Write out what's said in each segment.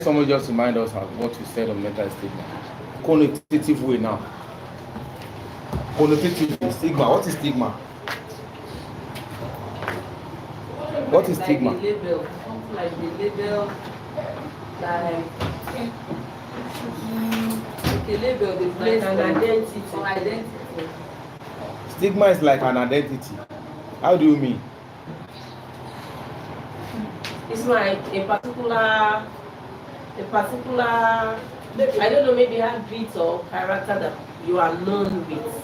Someone just remind us of what you said on mental stigma. Connotative way now. Connotative stigma. What is stigma? What is stigma? Like the label, something like the label, like a label, the place, like an identity. Or identity. Stigma is like an identity. How do you mean? It's like a particular, I don't know, maybe habit or character that you are known with.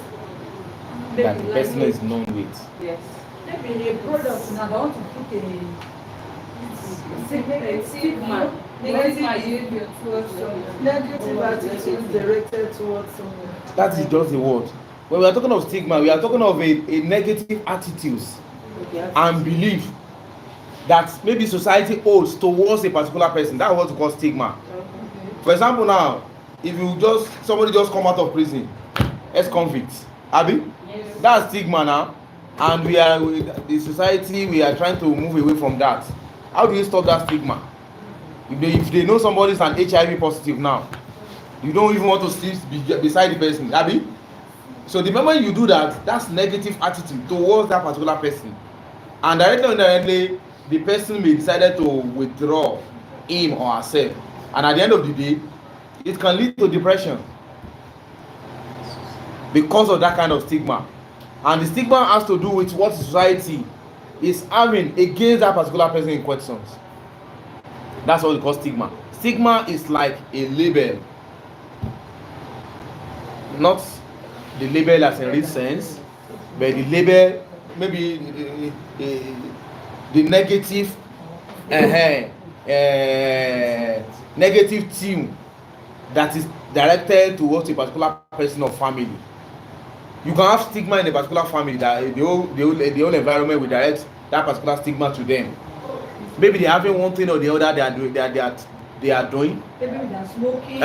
That the person is known with. Yes. Maybe a product now, I want to put a stigma, negative behavior towards someone, negative attitude directed towards someone. That is just the word. When we are talking of stigma, we are talking of a negative attitudes and belief that maybe society holds towards a particular person. That's what we call stigma. For example, now, if somebody just come out of prison, ex-convict, Abi, Yes. that's stigma now, and the society, we are trying to move away from that. How do you stop that stigma? If they know somebody is an HIV positive now, you don't even want to sleep beside the person, Abi. So the moment you do that, that's negative attitude towards that particular person, and directly or indirectly, the person may decide to withdraw him or herself, and at the end of the day, it can lead to depression because of that kind of stigma. And the stigma has to do with what society is having against that particular person in questions. That's what we call stigma. Stigma is like a label, not the label as in real sense, but the label, maybe the negative negative theme that is directed towards a particular person or family. You can have stigma in a particular family that the whole environment will direct that particular stigma to them. Maybe they're having one thing or the other they are doing. Maybe they're smoking.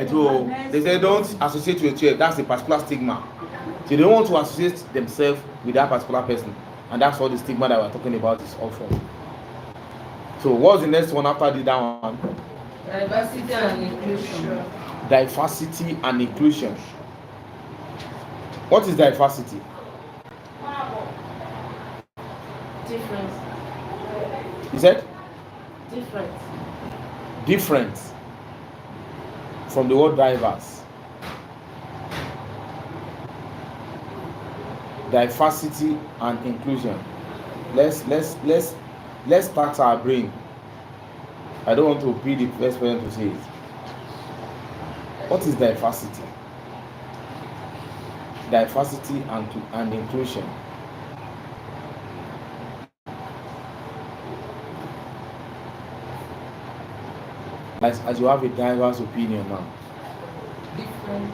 So they say don't associate with you. That's a particular stigma. So they don't want to associate themselves with that particular person, and that's what the stigma that we're talking about is all from. So what's the next one after that one? Diversity and inclusion. Diversity and inclusion. What is diversity? Different. You said? Different. Different from the word diverse. Diversity and inclusion. Let's start our brain. I don't want to be the first person to say it. What is diversity? Diversity and inclusion. As you have a diverse opinion now. Different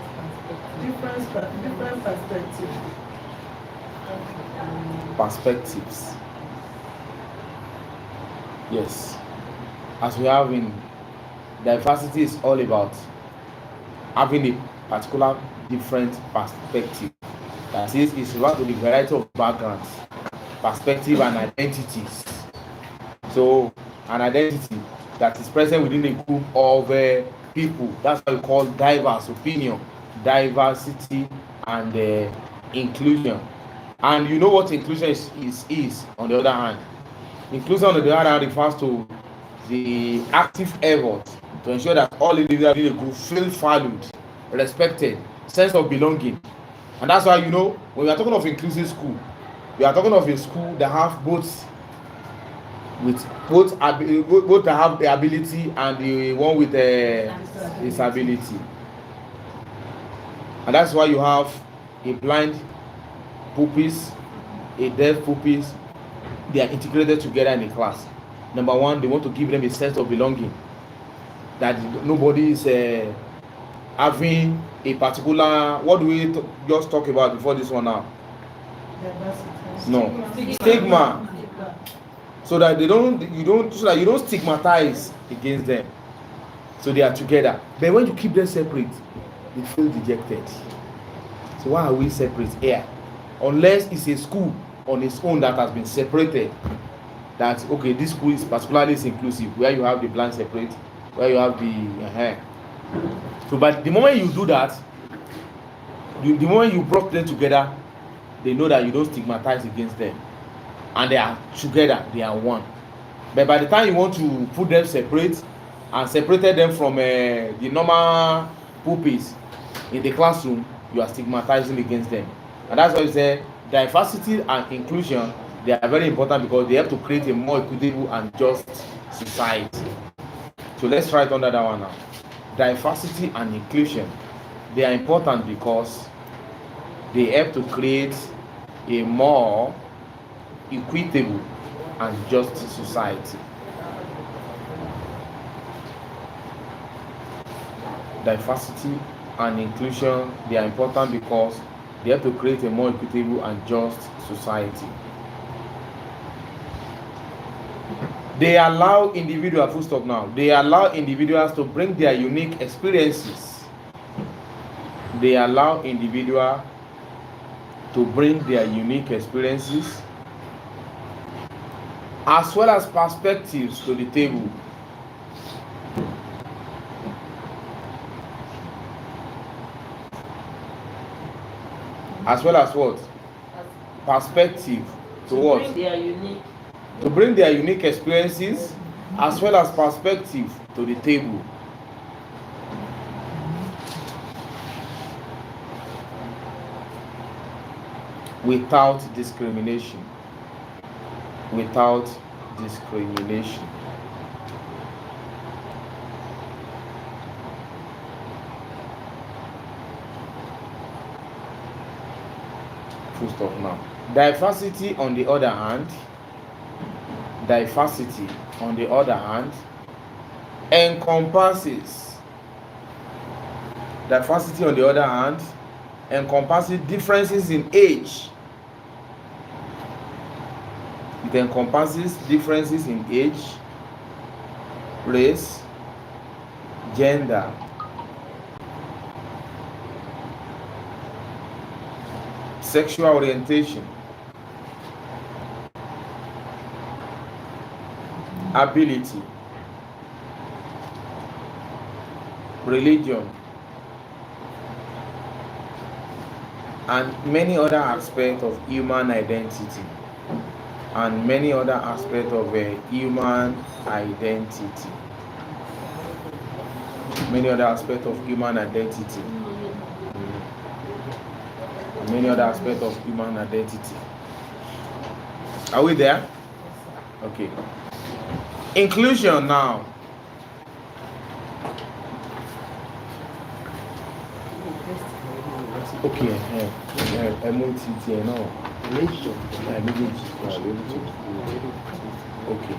Perspectives. Yes. As we have in diversity is all about having a particular different perspective. That is, it's about the variety of backgrounds, perspective and identities. So an identity that is present within a group of people. That's what we call diverse opinion, diversity and inclusion. And you know what inclusion is on the other hand. Inclusion on the other hand refers to the active effort to ensure that all individuals in a group feel valued, respected, sense of belonging. And that's why, when we are talking of inclusive school, we are talking of a school that have both that have the ability and the one with the disability. And that's why you have a blind pupils, a deaf pupils. They are integrated together in a class. Number one, they want to give them a sense of belonging, that nobody is having a particular, what do we just talk about before this one now? No, stigma. So that you don't stigmatize against them. So they are together. But when you keep them separate, they feel dejected. So why are we separate here? Unless it's a school on its own that has been separated. That okay, this school is particularly inclusive, where you have the blind separate, where you have the so but the moment you do that, the moment you brought them together, they know that you don't stigmatize against them, and they are together, they are one. But by the time you want to put them separate and separated them from the normal pupils in the classroom, you are stigmatizing against them. And that's why you say diversity and inclusion, they are very important because they have to create a more equitable and just society. So let's write under that one now. Diversity and inclusion, they are important because they help to create a more equitable and just society. Diversity and inclusion, they are important because they have to create a more equitable and just society. They allow individuals, full stop now, they allow individuals to bring their unique experiences. They allow individuals to bring their unique experiences as well as perspectives to the table. As well as what? Perspective to what? Bring their unique. To bring their unique experiences as well as perspective to the table. Without discrimination. Without discrimination. Full stop now. Diversity on the other hand, encompasses differences in age. It encompasses differences in age, race, gender, sexual orientation, ability, religion, and many other aspects of human identity. Many other aspects of human identity. Many other aspects of human identity. Are we there? Okay. Inclusion now. Okay. Okay.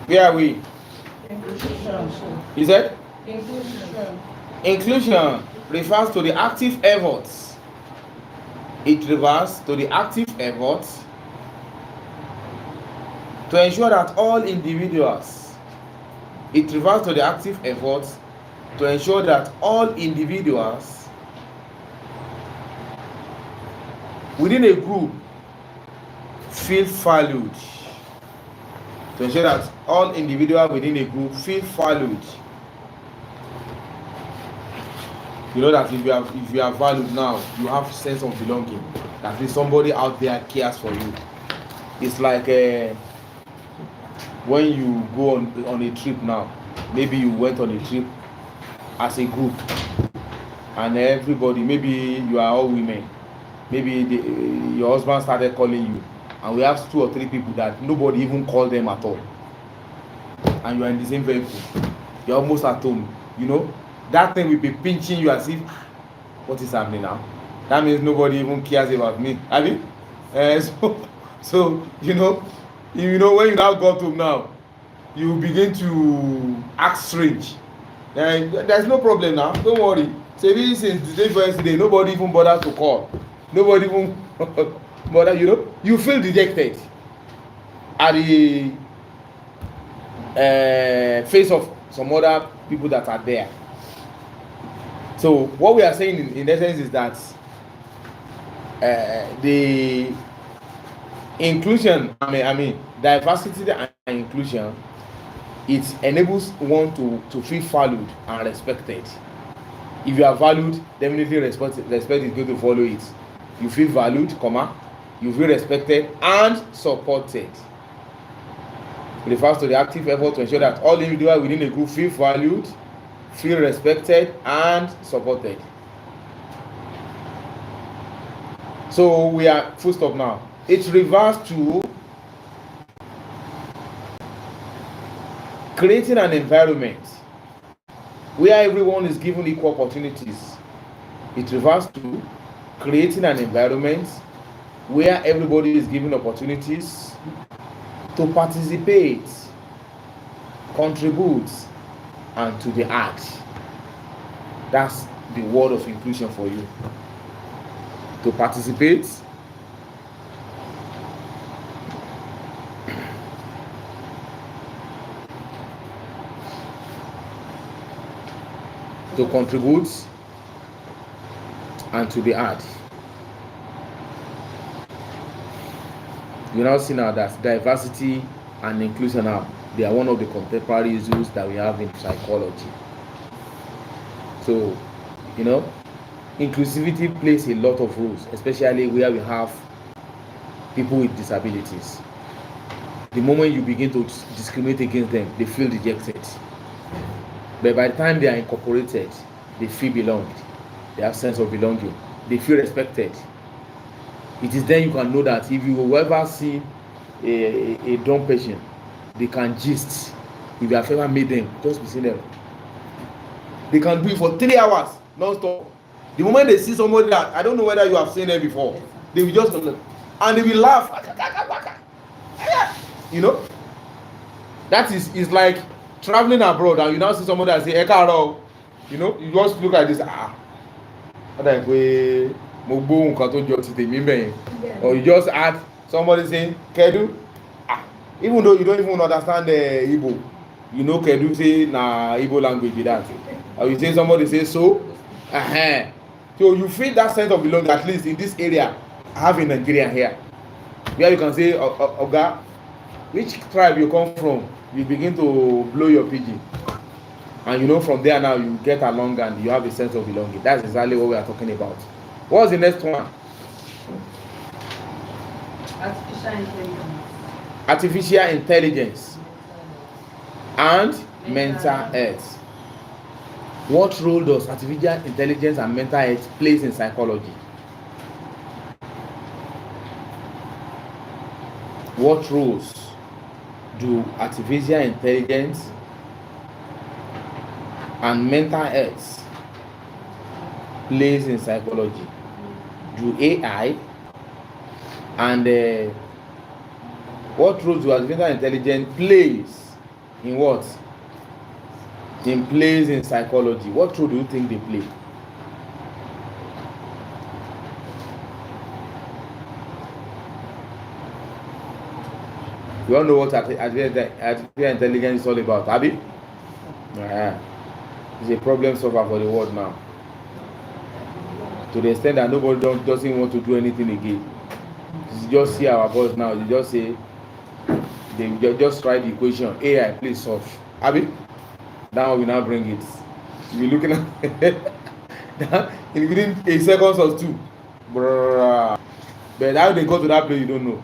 Where are we? Is it? Inclusion refers to the active efforts. It refers to the active efforts to ensure that all individuals. It refers to the active efforts to ensure that all individuals within a group feel valued. To ensure that all individuals within a group feel valued. You know that if you are valued now, you have sense of belonging. That means somebody out there cares for you. It's like when you go on a trip now. Maybe you went on a trip as a group, and everybody, maybe you are all women. Maybe your husband started calling you, and we have 2 or 3 people that nobody even called them at all, and you are in the same vehicle. You're almost at home. You know that thing will be pinching you as if, what is happening now? That means nobody even cares about me. I mean, so you know when you now got home now, you begin to act strange. There's no problem now. Don't worry. Say this since the day first day, nobody even bothered to call. Nobody even bother. You feel dejected at the face of some other people that are there. So what we are saying in essence is that the inclusion, I mean diversity and inclusion, it enables one to feel valued and respected. If you are valued, definitely respect is going to follow it. You feel valued, you feel respected and supported. It refers to the active effort to ensure that all individuals within a group feel valued, feel respected and supported. So we are full stop now. It refers to creating an environment where everyone is given equal opportunities. It refers to creating an environment where everybody is given opportunities to participate, contribute, and to the act. That's the word of inclusion for you. To participate, to contribute, and to the act. You now see now that diversity and inclusion now, they are one of the contemporary issues that we have in psychology. So, you know, inclusivity plays a lot of roles, especially where we have people with disabilities. The moment you begin to discriminate against them, they feel rejected. But by the time they are incorporated, they feel belonged. They have sense of belonging. They feel respected. It is then you can know that if you will ever see a dumb patient, they can gist. If you have ever made them, just be seeing them. They can do it for 3 hours non-stop. The moment they see somebody that I don't know whether you have seen them before, they will just and they will laugh. You know, that is like traveling abroad and you now see somebody that say Ekaro. You know, you just look at this. Or you just add somebody saying Kedu. Even though you don't even understand the Igbo, you know Kedu say na Igbo language be that. Or you say somebody say so. So you feel that sense of belonging, at least in this area. I have in Nigeria here, where you can say Oga, which tribe you come from, you begin to blow your pidgin, and you know from there now you get along and you have a sense of belonging. That's exactly what we are talking about. What's the next one? Artificial intelligence. Artificial intelligence and mental health. What role does artificial intelligence and mental health plays in psychology? What roles do artificial intelligence and mental health plays in psychology? Do AI and what role do artificial intelligence plays in what? In plays in psychology. What role do you think they play? You all know what artificial intelligence is all about, Abby? It's a problem solver for the world now. To the extent that nobody doesn't want to do anything again. You just see our voice now. You just say, they just write the equation. AI, please solve. Abby? Now we now bring it. You're looking at in within a seconds or two. But how they go to that place, you don't know.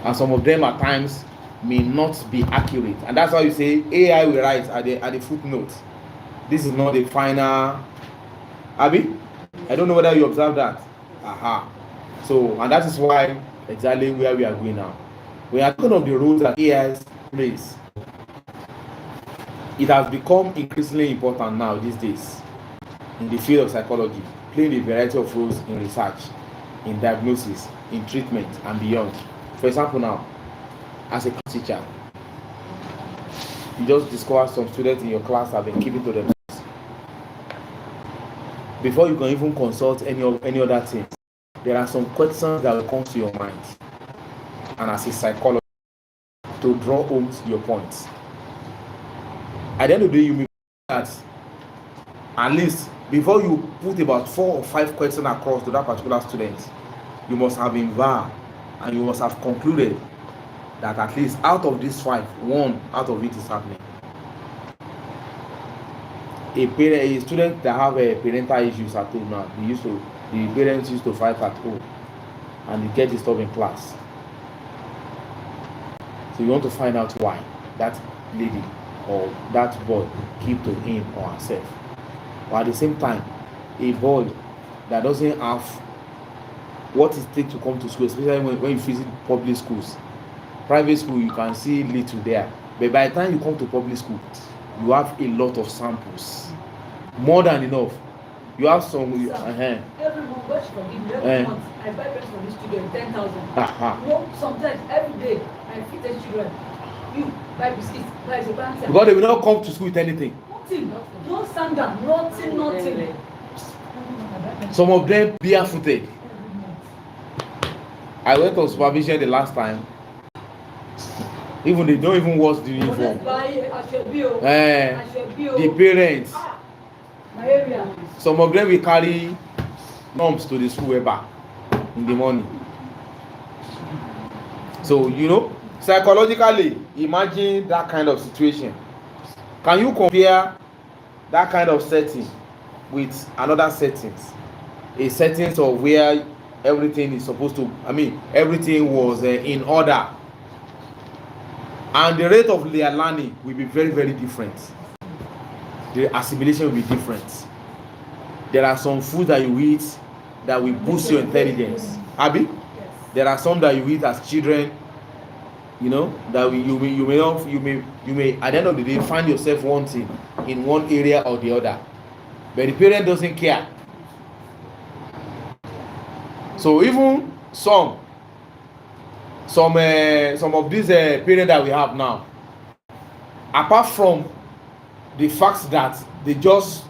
And some of them at times may not be accurate. And that's why you say AI will write at the footnote. This is not the final. Abby? I don't know whether you observe that. So, and that is why exactly where we are going now. We are talking of the roles that AI plays. It has become increasingly important now these days in the field of psychology, playing a variety of roles in research, in diagnosis, in treatment, and beyond. For example, now, as a class teacher, you just discover some students in your class have been keeping to themselves. Before you can even consult any other thing, there are some questions that will come to your mind, and as a psychologist, to draw home your points. At the end of the day, you may that at least before you put about 4 or 5 questions across to that particular student, you must have involved and you must have concluded that at least out of these 5, 1 out of it is happening. A student that have a parental issues at home now, the parents used to fight at home and they get disturbed in class. So you want to find out why that lady or that boy keep to him or herself. But at the same time, a boy that doesn't have what it takes to come to school, especially when you visit public schools. Private school, you can see little there. But by the time you come to public school, you have a lot of samples. More than enough. You have some. Every month, watch for him. Every month, I buy bread for this children, 10,000. No, sometimes every day, I feed the children. You buy biscuits, buy the bank. Because they will not come to school with anything. Nothing. No sandal, nothing. Some of them barefooted. I went on supervision the last time. Even they don't even wash the uniform. The parents. My area. Some of them will carry norms to the school back in the morning. So psychologically, imagine that kind of situation. Can you compare that kind of setting with another settings? A settings of where everything is supposed to, everything was in order. And the rate of their learning will be very, very different. The assimilation will be different. There are some food that you eat that will boost your intelligence. Abi? Yes. There are some that you eat as children, that you may at the end of the day find yourself wanting in one area or the other. But the parent doesn't care. So even some of these parents that we have now, apart from the fact that they just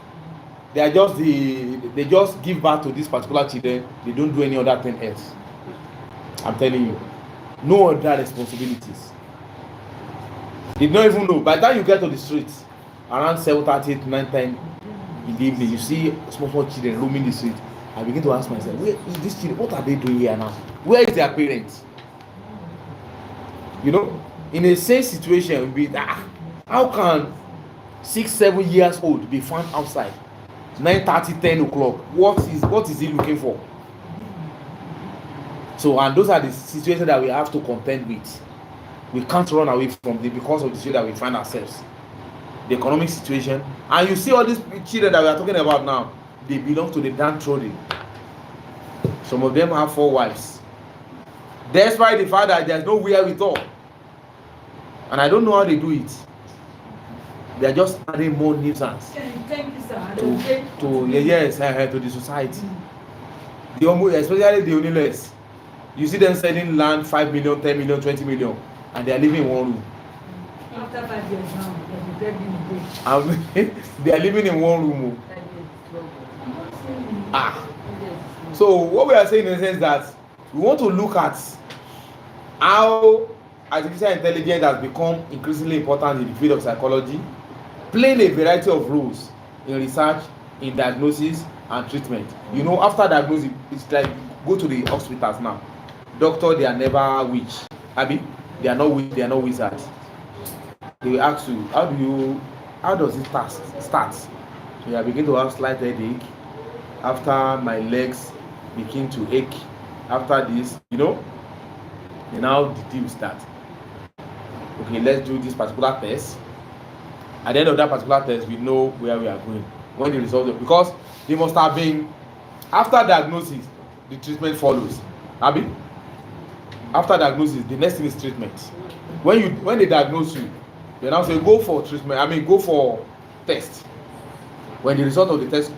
give birth to this particular children, they don't do any other thing else. I'm telling you, no other responsibilities. They don't even know. By the time you get to the streets around 7:30, 9:10 in the evening, you see small children roaming the street. I begin to ask myself, where is this children? What are they doing here now? Where is their parents? In a same situation, how can 6, 7 years old be found outside 9:30, 10 o'clock? What is he looking for? So, and those are the situations that we have to contend with. We can't run away from them because of the situation that we find ourselves. The economic situation, and you see all these children that we are talking about now, they belong to the downtrodden. Some of them have 4 wives. Despite the fact that there's no wherewithal. And I don't know how they do it. They are just adding more nuisance to the society. Especially the owners. You see them selling land 5 million, 10 million, 20 million, and they are living in one room. After 5 years now, they are living in one room. So what we are saying in the sense that we want to look at how artificial intelligence has become increasingly important in the field of psychology, playing a variety of roles in research, in diagnosis and treatment. After diagnosis, it's like go to the hospitals now. Doctor, they are never witch. They are not witch, they are not wizards. They will ask you, how does it start? So you begin to have slight headache. After my legs begin to ache, after this, and now the deal start. Okay, let's do this particular test. At the end of that particular test, we know where we are going. When the result, because they must have been, after diagnosis, the treatment follows. After diagnosis, the next thing is treatment. When they diagnose you, they now say go for treatment. Go for test. When the result of the test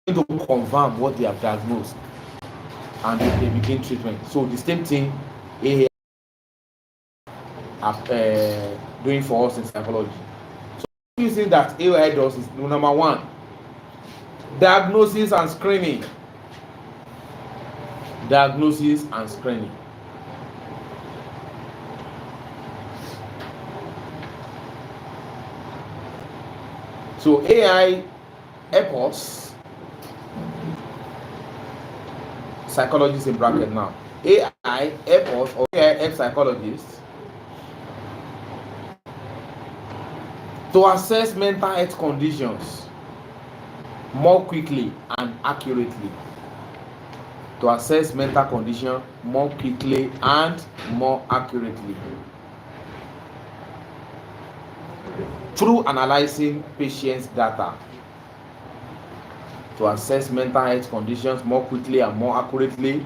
to confirm what they have diagnosed, and they begin treatment. So the same thing AI doing for us in psychology. So using that AI does is number 1, diagnosis and screening. Diagnosis and screening. So AI help us, psychologists in bracket now. AI help us, or AI help psychologists to assess mental health conditions more quickly and accurately. To assess mental condition more quickly and more accurately through analyzing patients' data. To assess mental health conditions more quickly and more accurately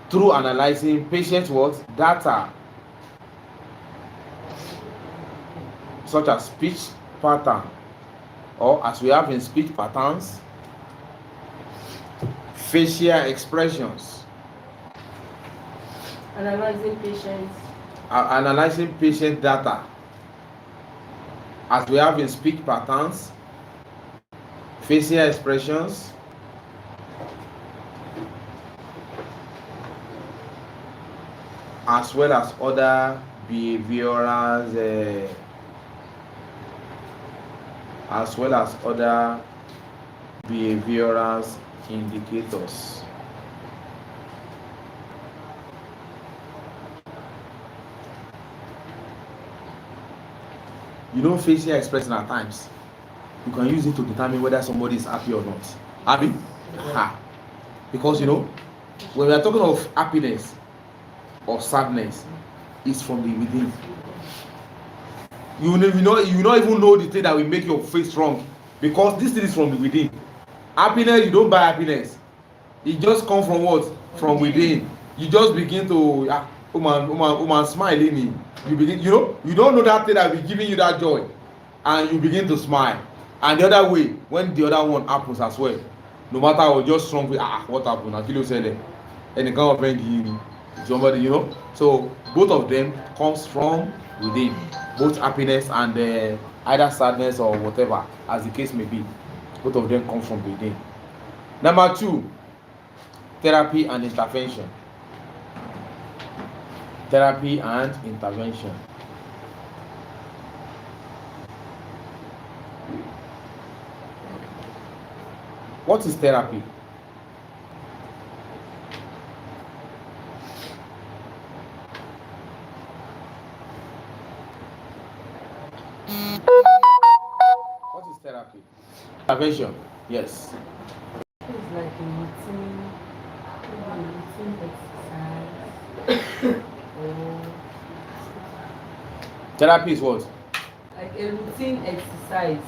through analyzing patients' what? Data, such as speech pattern, or as we have in speech patterns, facial expressions, Analyzing patients. Analyzing patient data, as we have in speech patterns, facial expressions, as well as other behavioral indicators. You know, facial expression at times you can use it to determine whether somebody is happy or not. Happy? Because you know, when we are talking of happiness or sadness, it's from the within. You not even know the thing that will make your face strong, because this thing is from the within. Happiness, you don't buy happiness. It just comes from what? From within. You just begin to smiling. You begin, you don't know that thing that will be giving you that joy, and you begin to smile. And the other way, when the other one happens as well, no matter how, just strong with what happened, Akilo said it, and the kind of friend somebody, so both of them comes from within, both happiness and either sadness or whatever, as the case may be, both of them come from within. Number 2, therapy and intervention. Therapy and intervention. What is therapy? What is therapy? Intervention, yes. It's like a routine exercise. Therapy is what? Like a routine exercise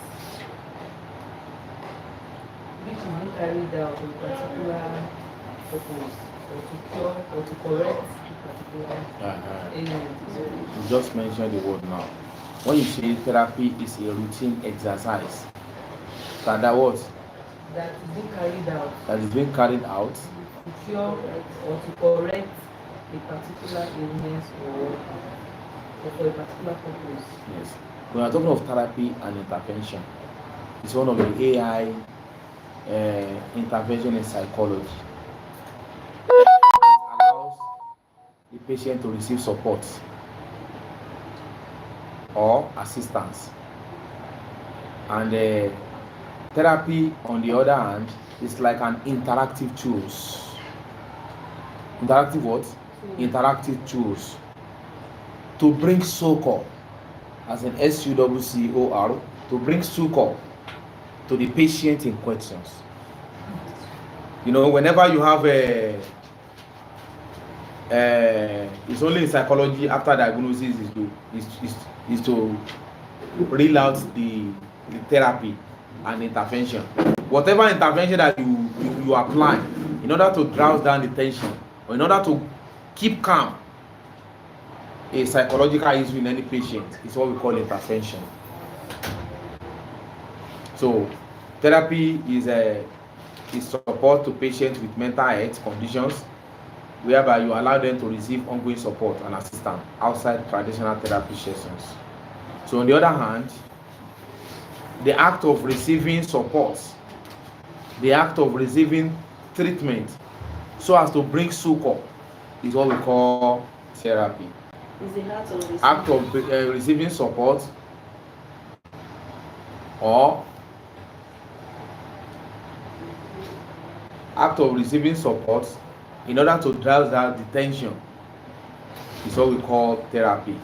which is being carried out for a particular purpose, or to cure or to correct a particular ailment. You just mentioned the word now. When you say therapy is a routine exercise, that what? That is being carried out. That is being carried out To cure or to correct a particular illness or for a particular purpose. Yes. When we are talking of therapy and intervention, it's one of the AI intervention in psychology. It allows the patient to receive support or assistance. And therapy, on the other hand, is like an interactive tools. Interactive what? Interactive tools to bring succor, as an SUCCOR, to bring succor to the patient in questions. Whenever you have it's only in psychology after diagnosis is to reel out the therapy and intervention. Whatever intervention that you apply in order to drowse down the tension, or in order to keep calm a psychological issue in any patient, is what we call intervention. So therapy is support to patients with mental health conditions, whereby you allow them to receive ongoing support and assistance outside traditional therapy sessions. So on the other hand, the act of receiving support, the act of receiving treatment so as to bring succor, is what we call therapy. Is the act of receiving support or act of receiving support in order to drive that the tension is what we call therapy.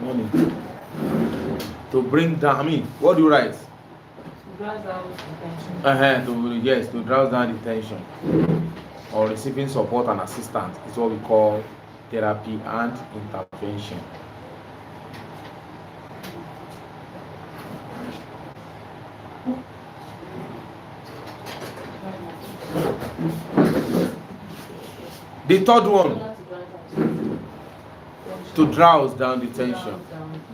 Morning. To bring down, I mean, what do you write? To drive down the tension. Yes, to drive down the tension. Or receiving support and assistance is what we call therapy and intervention. The third one, to drowse down the tension.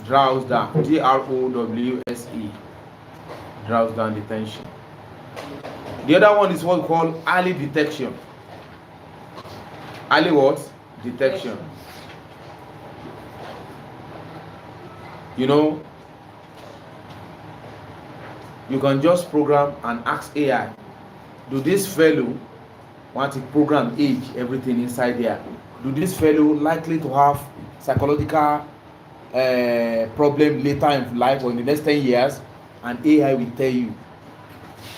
Drowse down. DROWSE. Drowse down the tension. The other one is what we call early detection. Early what? Detection. You know, you can just program and ask AI, do this fellow want to program age, everything inside there? Do this fellow likely to have psychological problem later in life or in the next 10 years? And AI will tell you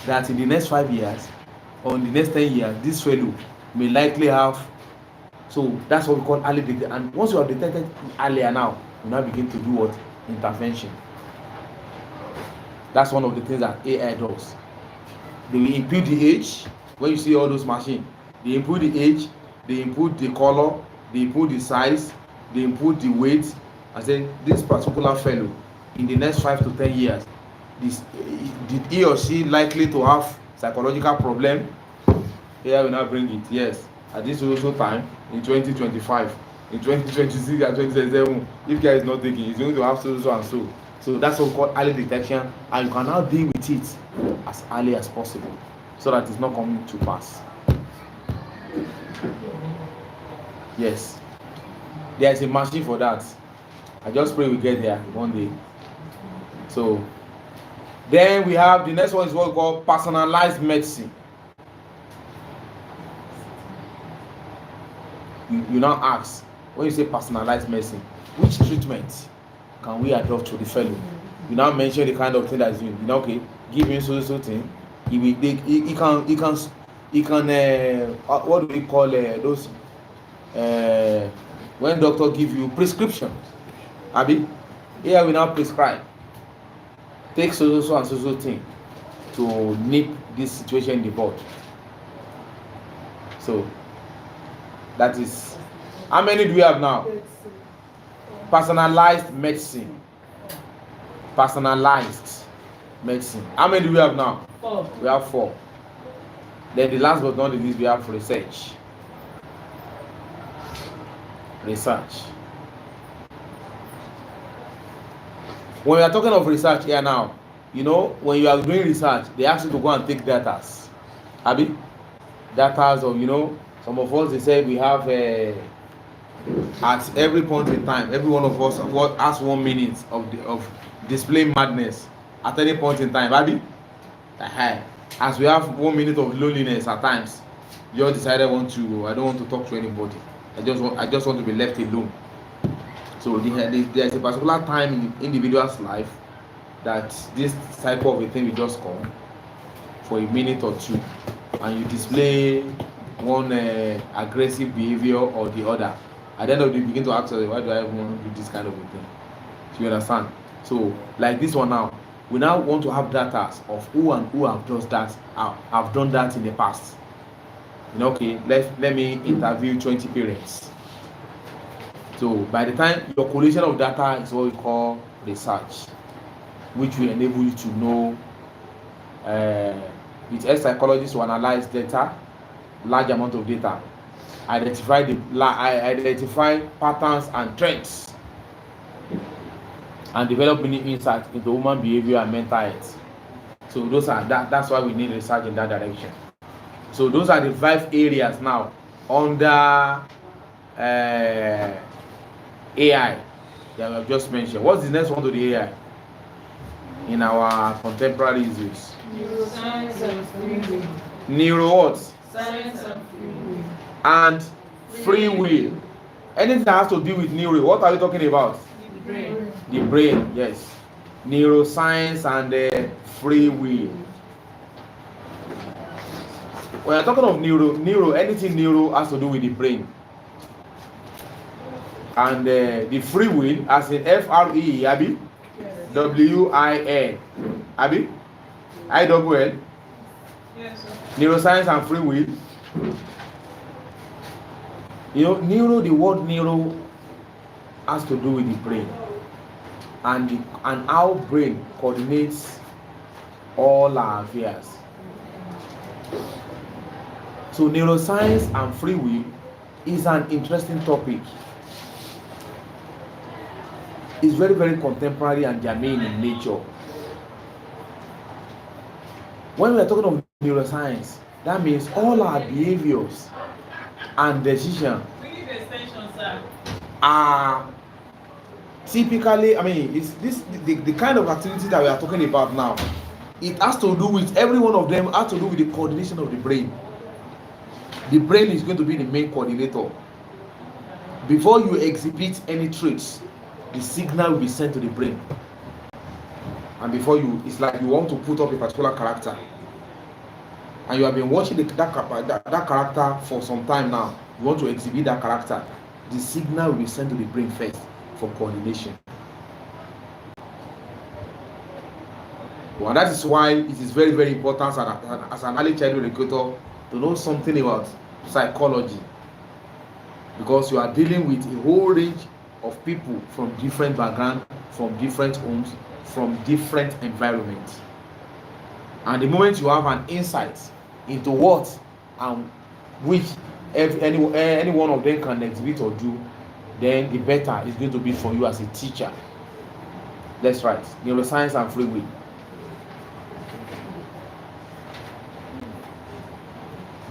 that in the next 5 years or in the next 10 years, this fellow may likely have. So that's what we call early detection. And once you have detected earlier now, you now begin to do what? Intervention. That's one of the things that AI does. They will input the age. When you see all those machines, they input the age, they input the color, they input the size, they input the weight, and say this particular fellow in the next 5 to 10 years, did he or she likely to have psychological problem? AI will not bring it. Yes, at this also time in 2025, in 2026 and 2027, if guy is not taking, he's going to have so and so. So that's what we call early detection, and you can now deal with it as early as possible, so that it's not coming to pass. Yes, there is a machine for that. I just pray we get there one day. So then we have the next one is what we call personalized medicine. You now ask, when you say personalized medicine, which treatment can we adopt to the fellow? You now mention the kind of thing that's doing. You know, okay, give him so thing. He can what do we call those when doctor give you prescription, Abi, here we now prescribe. Take so and so thing to nip this situation in the bud. So that is, how many do we have now? Personalized medicine. Personalized medicine. How many do we have now? 4. We have 4. Then the last but not the least, we have research. Research. When we are talking of research here now, you know, when you are doing research, they ask you to go and take data. Abi? Data, or you know, some of us, they say we have at every point in time, every one of us has 1 minute of display madness at any point in time. Abi? As we have 1 minute of loneliness at times, you all decided I don't want to talk to anybody. I just want to be left alone. So there's a particular time in the individual's life that this type of a thing will just come for a minute or two, and you display one aggressive behavior or the other. At the end of the day, you begin to ask yourself, why do I even want to do this kind of a thing? Do you understand? So like this one now, we now want to have data of who and who have just that have done that in the past. You know, okay, let me interview 20 parents. So by the time your collation of data is what we call research, which will enable you to know with a psychologist to analyze data, large amount of data, identify patterns and trends, and develop many insights into human behavior and mental health. So that's why we need research in that direction. So those are the 5 areas now under AI that we have just mentioned. What's the next one to the AI in our contemporary issues? Neuroscience and free will. Neuro what? Science and free will. And free will. Anything that has to do with neuro, what are we talking about? The brain. The brain, yes. neuroscience and free will. When you're talking of anything neuro has to do with the brain. And the free will, as in FRE, Abby? Yes. WIL, Abby? IWL? Yes, sir. Neuroscience and free will. You know, the word neuro has to do with the brain. And how brain coordinates all our affairs. So neuroscience and free will is an interesting topic. It's very, very contemporary and germane in nature. When we are talking of neuroscience, that means all our behaviors and decisions are typically, it's the kind of activity that we are talking about now. It has to do with, every one of them has to do with the coordination of the brain. The brain is going to be the main coordinator. Before you exhibit any traits, the signal will be sent to the brain. And before it's like you want to put up a particular character. And you have been watching that character for some time now. You want to exhibit that character. The signal will be sent to the brain first for coordination. Well, that is why it is very, very important as an early childhood educator to know something about psychology, because you are dealing with a whole range of people from different backgrounds, from different homes, from different environments. And the moment you have an insight into what and which any one of them can exhibit or do, then the better it's going to be for you as a teacher. That's right. Neuroscience and free will.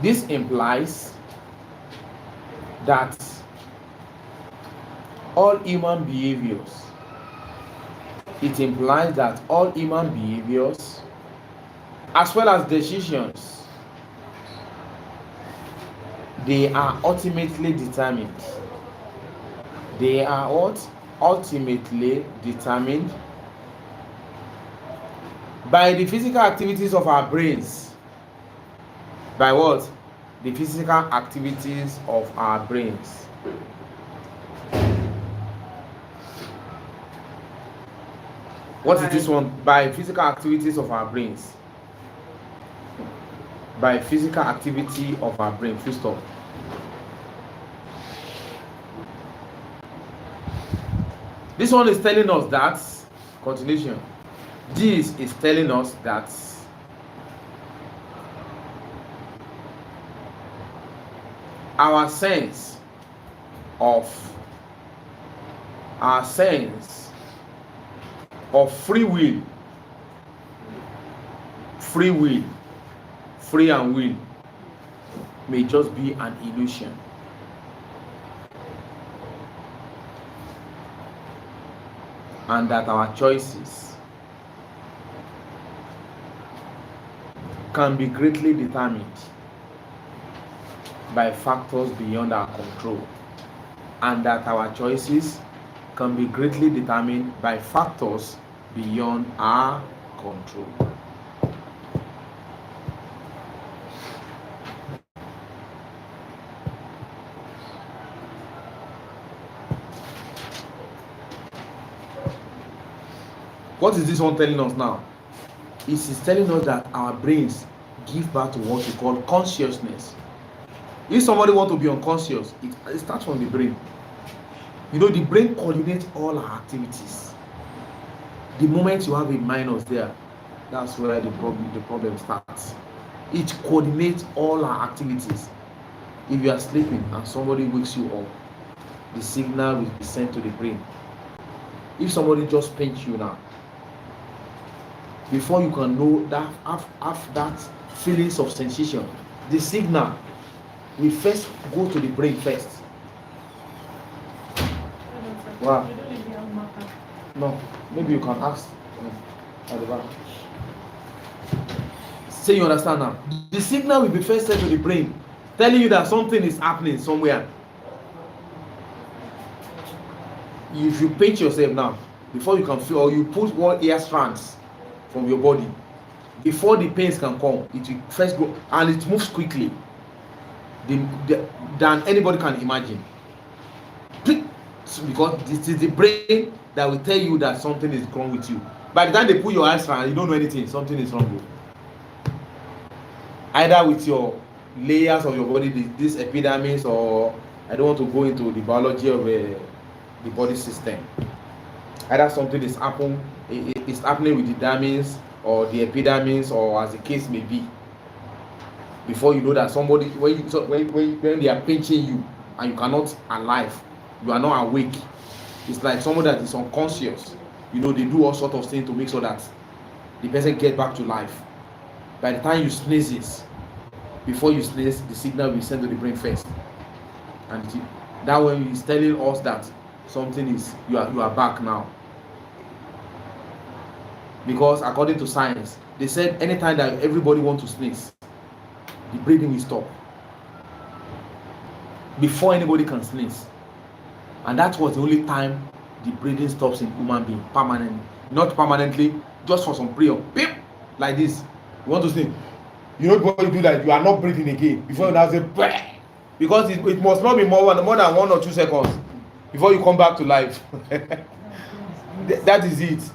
This implies that all human behaviors, as well as decisions, they are ultimately determined. They are what? Ultimately determined by the physical activities of our brains. By what? The physical activities of our brains. What is this one? By physical activities of our brains. By physical activity of our brain. Full stop. This one is telling us that, continuation, this is telling us that our sense of free and will may just be an illusion. And that our choices can be greatly determined by factors beyond our control, and that our choices can be greatly determined by factors beyond our control. What is this one telling us now? It is telling us that our brains give birth to what we call consciousness. If somebody wants to be unconscious, it starts from the brain. You know, the brain coordinates all our activities. The moment you have a minus there, that's where the problem starts. It coordinates all our activities. If you are sleeping and somebody wakes you up, the signal will be sent to the brain. If somebody just pinch you now, before you can know that have that feelings of sensation, the signal will first go to the brain first. Wow. No, maybe you can ask at the back. Say you understand now. The signal will be first sent to the brain, telling you that something is happening somewhere. If you pinch yourself now, before you can feel, or you put one ear strands from your body, before the pains can come, it will first go, and it moves quickly than anybody can imagine. Because this is the brain that will tell you that something is wrong with you. By the time they put your eyes around, you don't know anything, something is wrong with you. Either with your layers of your body, this epidermis, or I don't want to go into the biology of the body system. Either something is happening with the dermis or the epidermis, or as the case may be. Before you know that somebody, when they are pinching you and you cannot alive, you are not awake. It's like someone that is unconscious. You know, they do all sorts of things to make sure that the person get back to life. By the time you sneeze this, before you sneeze, the signal will send to the brain first, and that one is telling us that something is, you are back now. Because according to science, they said anytime that everybody wants to sneeze, the breathing will stop before anybody can sneeze, and that was the only time the breathing stops in human being permanently. Not permanently, just for some period. Beep, like this. You want to sneeze, you know what you do, that you are not breathing again before you now say bah! Because it must not be more than 1 or 2 seconds before you come back to life. That is it.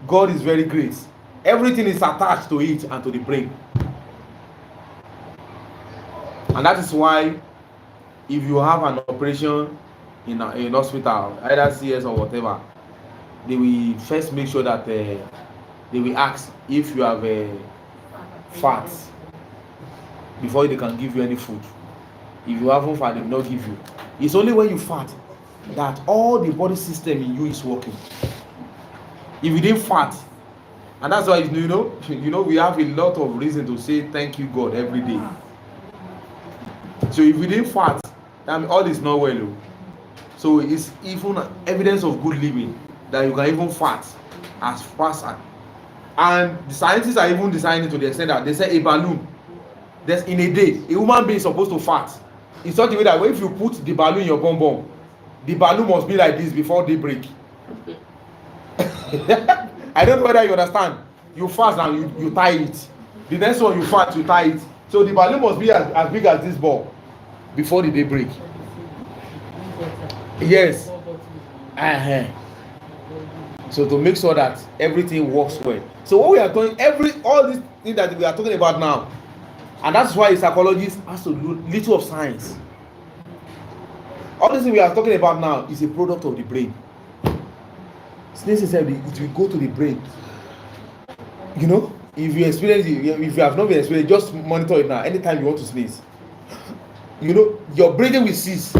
God is very great. Everything is attached to it and to the brain. And that is why if you have an operation in a hospital, either CS or whatever, they will first make sure that they will ask if you have fat before they can give you any food. If you haven't fat, they will not give you. It's only when you fat that all the body system in you is working. If you didn't fat, and that's why you know we have a lot of reason to say thank you God every day. So if you didn't fat, that means all is not well. So it's even evidence of good living that you can even fat as fast as. And the scientists are even designing to the extent that they say a balloon, there's in a day, a human being is supposed to fat in such a way that if you put the balloon in your bum bum, the balloon must be like this before daybreak. I don't know whether you understand. You fast and you tie it. The next one you fast, you tie it. So the balloon must be as big as this ball before the daybreak. Yes. So to make sure that everything works well. So what we are doing, all these things that we are talking about now, and that's why psychologists has to do little of science. All this thing we are talking about now is a product of the brain. Sneeze itself, it will go to the brain. You know, if you experience it, if you have not been experienced, just monitor it now. Anytime you want to sneeze, you know, your breathing will cease.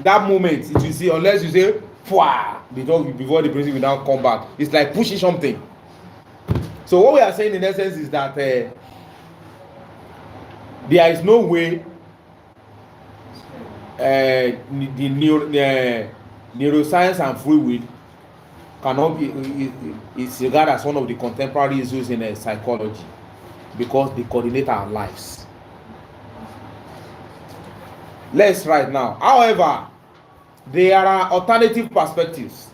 That moment, it will see, unless you say, "Pwah," before the breathing will now come back. It's like pushing something. So what we are saying in essence is that there is no way the neuroscience and free will cannot be, it's regarded as one of the contemporary issues in psychology, because they coordinate our lives. Let's write now. However, there are alternative perspectives.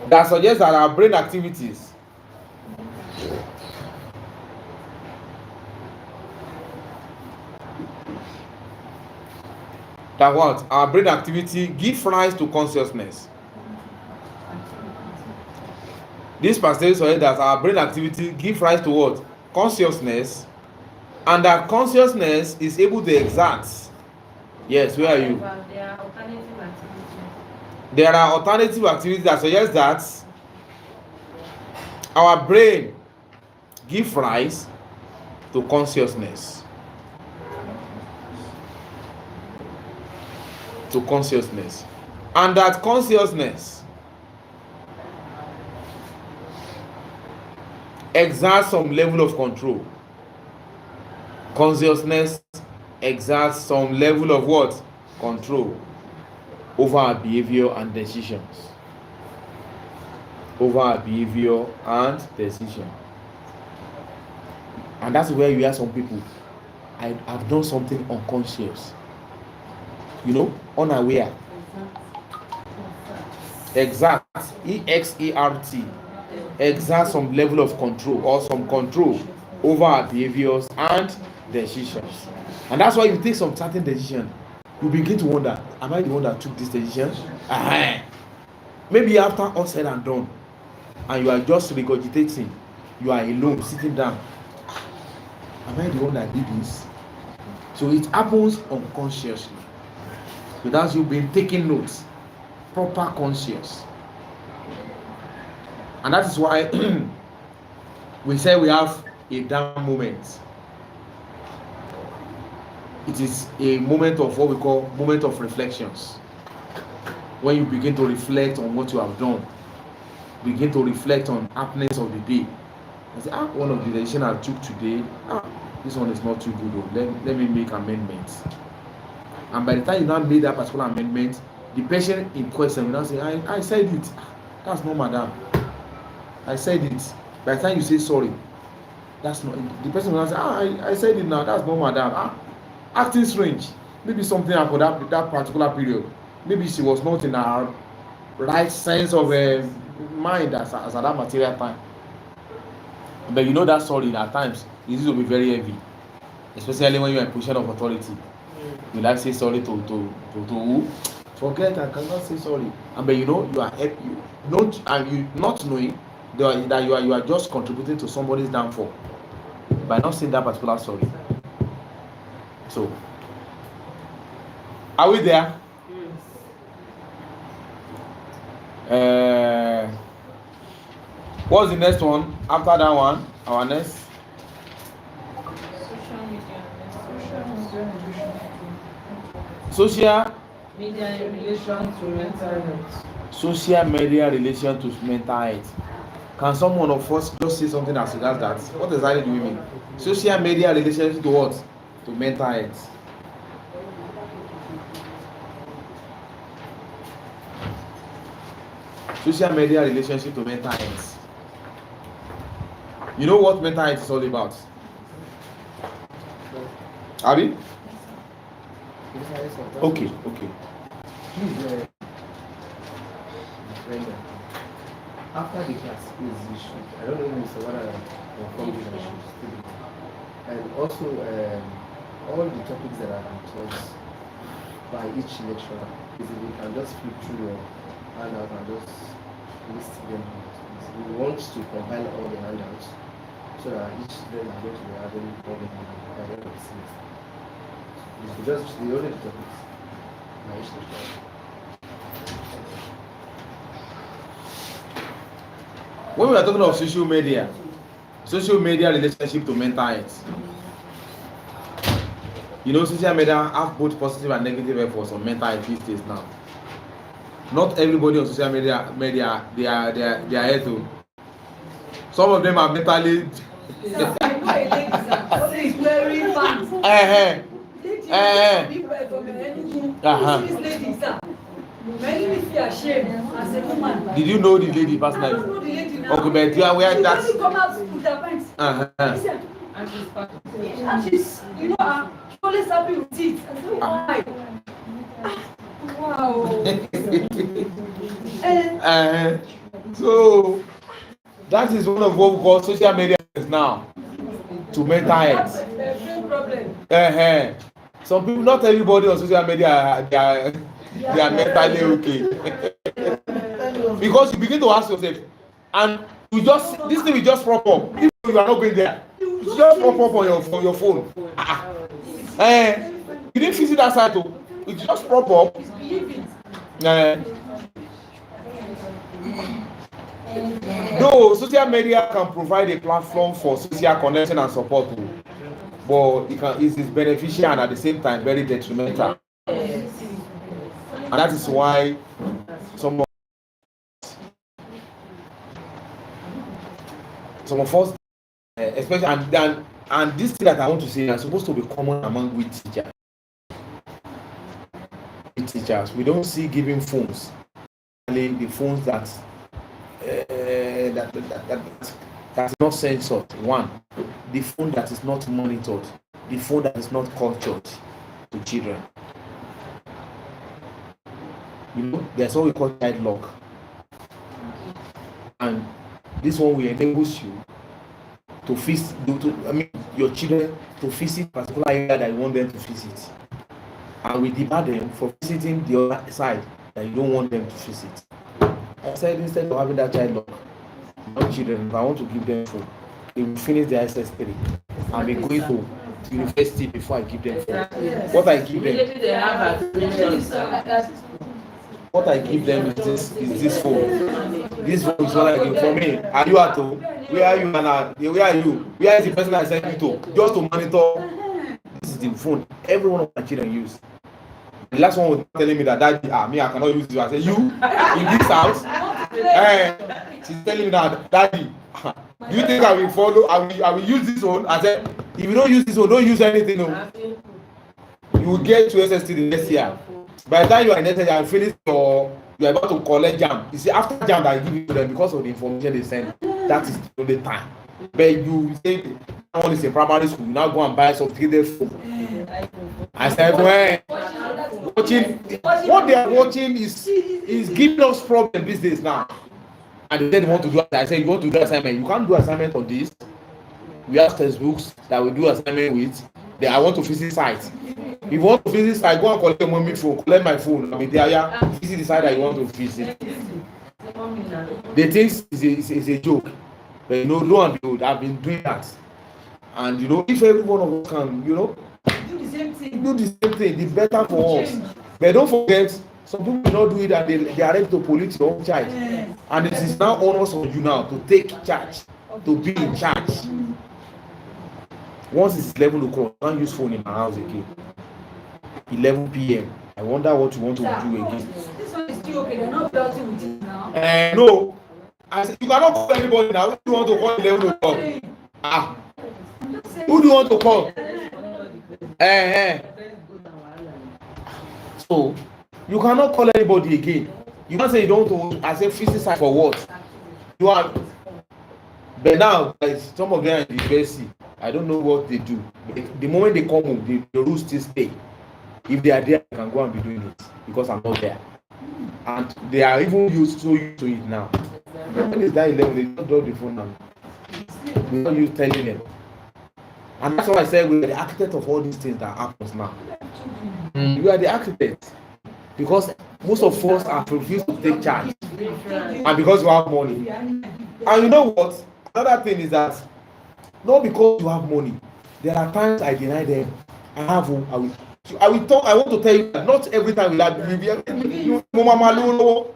That suggest that our brain activities our brain activity give rise to consciousness. This passage suggests that our brain activity give rise to what? Consciousnness, and that consciousness is able to exert. Yes, where are you? There are alternative activities that suggest that our brain give rise to consciousness. And that consciousness exerts some level of control. Consciousness exerts some level of what? Control over our behavior and decisions. And that's where you hear some people, I've done something unconscious, unaware. Exert, EXERT, exert some level of control or some control over our behaviors and decisions. And that's why you take some certain decision, you begin to wonder, am I the one that took this decision? Maybe after all said and done, and you are just regurgitating, you are alone, sitting down. Am I the one that did this? So it happens unconsciously, without you being taking notes, proper conscious. And that is why we say we have a down moment. It is a moment of what we call moment of reflections. When you begin to reflect on what you have done, begin to reflect on happenings of the day. I say, one of the decisions I took today, this one is not too good. Let me make amendments. And by the time you now made that particular amendment, the patient in question will now say, I said it. That's not madam. I said it. By the time you say sorry, that's not. The person will now say, I said it now. That's not madam. Acting strange. Maybe something happened that particular period. Maybe she was not in her right sense of mind as at that material time. But that sorry at times it will be very heavy, especially when you are in position of authority. You like say sorry to who? Forget, I cannot say sorry. And but you are happy, not knowing that you are just contributing to somebody's downfall by not saying that particular sorry. So, are we there? What's the next one? After that one, our next. Social media in relation to mental health. Social media relation to mental health. Can someone of us just say something as regards that? What exactly do we mean? Social media relation to what? To mental health. Social media relationship to mental health. You know what mental health is all about? Abi? Okay. Please, after the class is issued, I don't know if Mr. Wada informed you that she should still be. And also, all the topics that are taught by each lecturer, if you can just flip through your handout and just list them out. We want to compile all the handouts so that each student is going to be having all the handouts by the end of the semester. Just the only topics by each lecturer. When we are talking of social media relationship to mental health, social media have both positive and negative efforts on mental health these days now. Not everybody on social media they are healthy. Some of them are mentally. I know a lady is very fast. This lady, sir. Many feel ashamed as a woman. Did you know the lady personally? I don't know the lady now. Okay, but you are aware that. She come out with her friends. And she's fat. And she's, she always happy with it. I said, why? Wow. So that is one of what we call social media now to mental health. Some people, not everybody on social media they are mentally okay. Because you begin to ask yourself, and this thing will just pop up. If you are not going there, it just pop up on your phone. You didn't visit that site, it just pop up. Though social media can provide a platform for social connection and support, but it is beneficial and at the same time very detrimental. And that is why some of us, especially and this thing that I want to say are supposed to be common among we teachers. We don't see giving phones, the phones that that's not censored. One, the phone that is not monitored, the phone that is not cultured to children. You know, there's what we call child lock, and this one will enable you to visit, your children to visit particular area that you want them to visit, and we debar them for visiting the other side that you don't want them to visit. I said instead of having that child lock, young children, if I want to give them phone, they will finish their SS3 and be going to university before I give them phone. What I give them, what I give them is this phone. This phone is what I give for me. Are you at home? Where are you? Where are you? Where is the person I sent you to? Just to monitor. This is the phone every one of my children use. The last one was telling me that Daddy, me, I cannot use this. I said, you in this house? She's telling me that, Daddy, do you think I will follow? I will use this one? I said, if you don't use this one, don't use anything. No. You will get to SST the next year. By the time you are in SST and finish you are about to collect jam. You see, after jam that I give it to them because of the information they send, that is the only time. But you say, one is in primary school, you now go and buy some sophisticated food. I said, well, what they are watching is giving us problem these days now. And they said they want to do it. I said, you want to do assignment? You can't do assignment on this. We have textbooks that we do assignment with. Then I want to visit site. If you want to visit site, go and collect your mommy phone, collect my phone. I mean, there, visit the site that you want to visit. They think it's a joke. But you know, lo and behold, I've been doing that. And you know, if every one of us can, you know, do the same thing, the better for us. But don't forget, some people will not do it and they are ready to pollute your own child. And it is now onus on you now to take charge, to be in charge. Once it's 11 o'clock, I can't use phone in my house again. 11 p.m. I wonder what you want to do again. This one is still okay, they're not belting with it now. No. I said, you cannot call anybody now. Who do you want to call 11 o'clock? Who do you want to call? So, you cannot call anybody again. You can't say you don't want to, I say physical for what? You are. But now, like, some of them are in the university. I don't know what they do. But the moment they come home, the rules still stay. If they are there, I can go and be doing it because I'm not there. And they are even used to it now. When it's that 11, they don't drop the phone now. We don't use telling them. And that's why I said we're the architect of all these things that happens now. We are the architect. Because most of us are refused to take charge. And because you have money. And you know what? Another thing is that not because you have money. There are times I deny them. I will talk. I want to tell you that not every time we have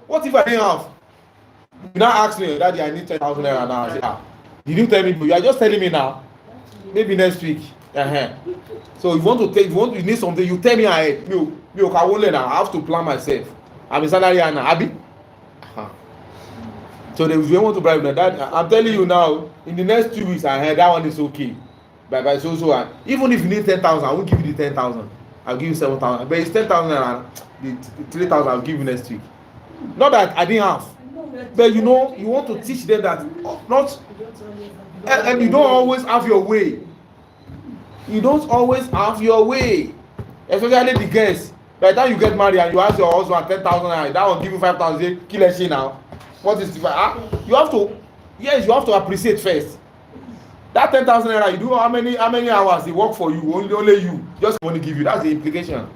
what if I didn't have? You now ask me, Daddy, I need 10,000 naira now. I say, did you tell me? You are just telling me now. Maybe next week. So if you want to take, you need something, you tell me ahead. I have to plan myself. I'm a salary and Abi. So they will want to bribe me. That I'm telling you now, in the next 2 weeks, I heard that one is okay. By so even if you need 10,000, I won't give you the 10,000. I'll give you 7,000. But it's 10,000 and the 3,000 I'll give you next week. Not that I didn't have, but you know, you want to teach them that not, and you don't always have your way. You don't always have your way, especially the girls. By the time you get married and you ask your husband 10,000, that will give you 5,000. Kill a shit now. What is the you have to? Yes, you have to appreciate first. That 10,000 naira, you do how many hours they work for you? Only you. Just money give you. That's the implication.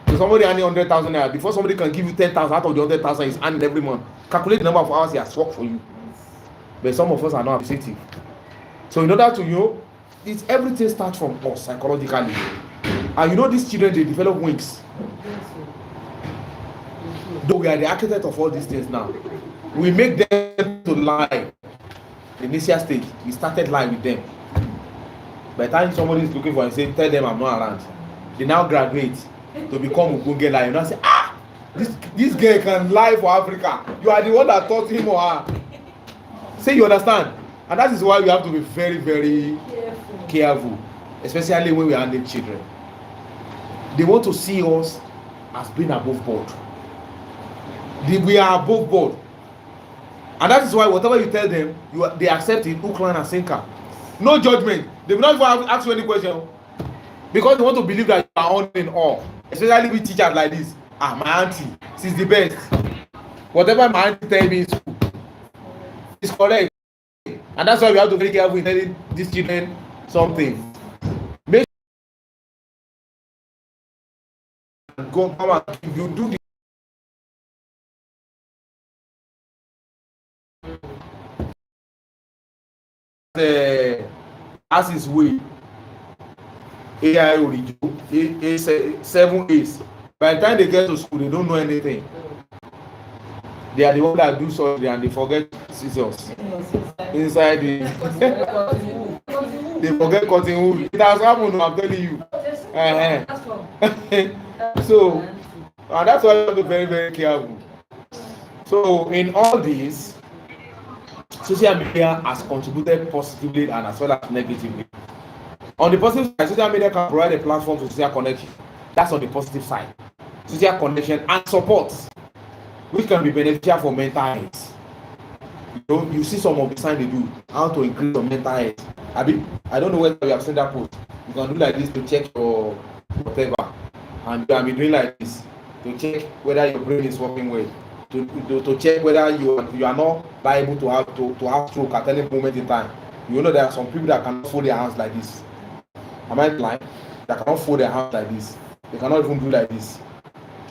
So somebody earning 100,000 naira before somebody can give you 10,000 out of the 100,000 is earning every month. Calculate the number of hours he has worked for you. But some of us are not appreciative. So in order to it's everything starts from us psychologically. And you know these children, they develop wings. Though we are the architect of all these things now, we make them to lie. The initial stage, we started lying with them. By the time somebody is looking for and say, tell them I'm not around, they now graduate to become Ugunge lie. You now say, this girl can lie for Africa. You are the one that taught him or her. Say you understand. And that is why we have to be very, very careful, especially when we handle children. They want to see us as being above board. We are above board. And that is why whatever you tell them, they accept it, hook, line, and sinker. No judgment. They will not even ask you any question because they want to believe that you are on in all. Especially with teachers like this. My auntie, she's the best. Whatever my auntie tell me in school is correct. And that's why we have to be very careful in telling these children something. Make sure go come and if you do the as his way. AI origin, seven A's. By the time they get to school, they don't know anything. They are the ones that do surgery and they forget scissors inside the. They forget cutting wood. It has happened. I'm telling you. So, and that's why you have to be very, very careful. So, in all this, social media has contributed positively and as well as negatively. On the positive side, social media can provide a platform for social connection. That's on the positive side. Social connection and support, which can be beneficial for mental health. You see some of the signs they do, how to increase your mental health. I don't know whether you have seen that post. You can do like this to check your whatever. And you can be doing like this to check whether your brain is working well. To check whether you are not liable to have stroke at any moment in time. You know there are some people that cannot fold their hands like this. Am I blind? That cannot fold their hands like this. They cannot even do like this.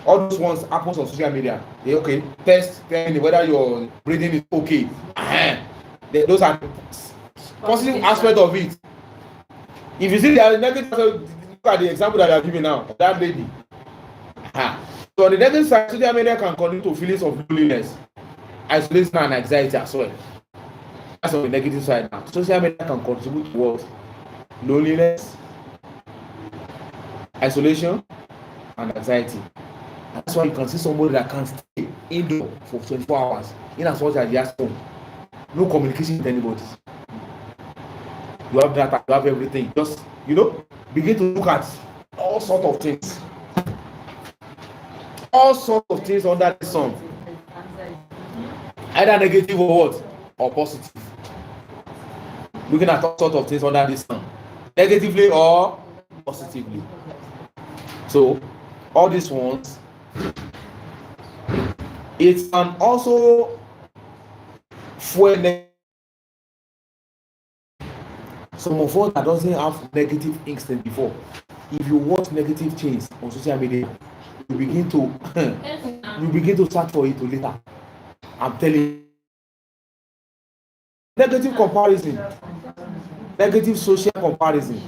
All those ones happens on social media. They okay, tell me whether your breathing is okay. Those are positive aspect of it. If you see the negative, look at the example that I have given now. That lady. So on the negative side, social media can contribute to feelings of loneliness, isolation, and anxiety as well. That's on the negative side now. Social media can contribute to what? Loneliness, isolation, and anxiety. That's why you can see somebody that can stay indoor for 24 hours in as much as he has home. No communication with anybody. You have data, you have everything. Just, begin to look at all sorts of things. All sorts of things under the sun. Either negative or what? Or positive. Looking at all sorts of things under the sun. Negatively or positively. So, all these ones, it can also fuel some of us that doesn't have negative instinct before. If you watch negative things on social media, you begin to search for it later. I'm telling you. Negative comparison, negative social comparison.